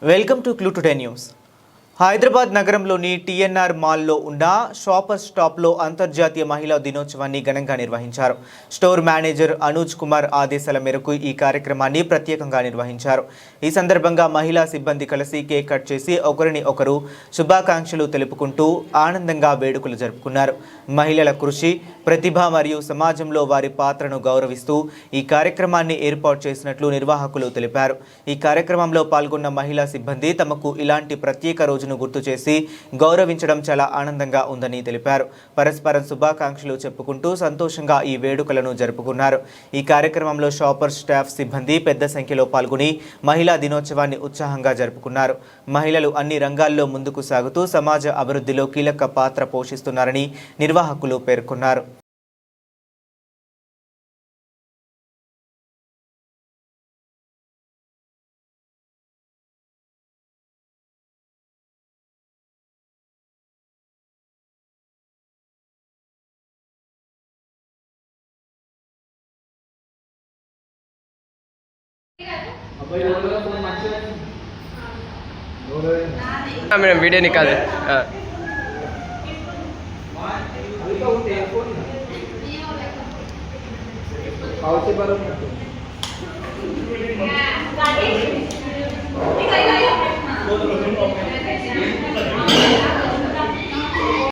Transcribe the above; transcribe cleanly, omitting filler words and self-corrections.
Welcome to clue today news. Hyderabad నగరంలోని TNR మాల్లో ఉన్న షాపర్ స్టాప్లో అంతర్జాతీయ మహిళా దినోత్సవాన్ని ఘనంగా నిర్వహించారు. స్టోర్ మేనేజర్ అనూజ్ కుమార్ ఆదేశాల మేరకు ఈ కార్యక్రమాన్ని ప్రత్యేకంగా నిర్వహించారు. ఈ సందర్భంగా మహిళా సిబ్బంది కలిసి కేక్ కట్ చేసి ఒకరిని ఒకరు శుభాకాంక్షలు తెలుపుకుంటూ ఆనందంగా వేడుకలు జరుపుకున్నారు. మహిళల కృషి, ప్రతిభ మరియు సమాజంలో వారి పాత్రను గౌరవిస్తూ ఈ కార్యక్రమాన్ని ఏర్పాటు చేసినట్లు నిర్వాహకులు తెలిపారు. ఈ కార్యక్రమంలో పాల్గొన్న మహిళా సిబ్బంది తమకు ఇలాంటి ప్రత్యేక రోజును గుర్తు చేసి గౌరవించడం చాలా ఆనందంగా ఉందని తెలిపారు. పరస్పరం శుభాకాంక్షలు చెప్పుకుంటూ సంతోషంగా ఈ వేడుకలను జరుపుకున్నారు. ఈ కార్యక్రమంలో షాపర్ స్టాఫ్ సిబ్బంది పెద్ద సంఖ్యలో పాల్గొని మహిళా దినోత్సవాన్ని ఉత్సాహంగా జరుపుకున్నారు. మహిళలు అన్ని రంగాల్లో ముందుకు సాగుతూ సమాజ అభివృద్ధిలో కీలక పాత్ర పోషిస్తున్నారని నిర్వాహకులు పేర్కొన్నారు. मैडम वीडियो निकाल दे।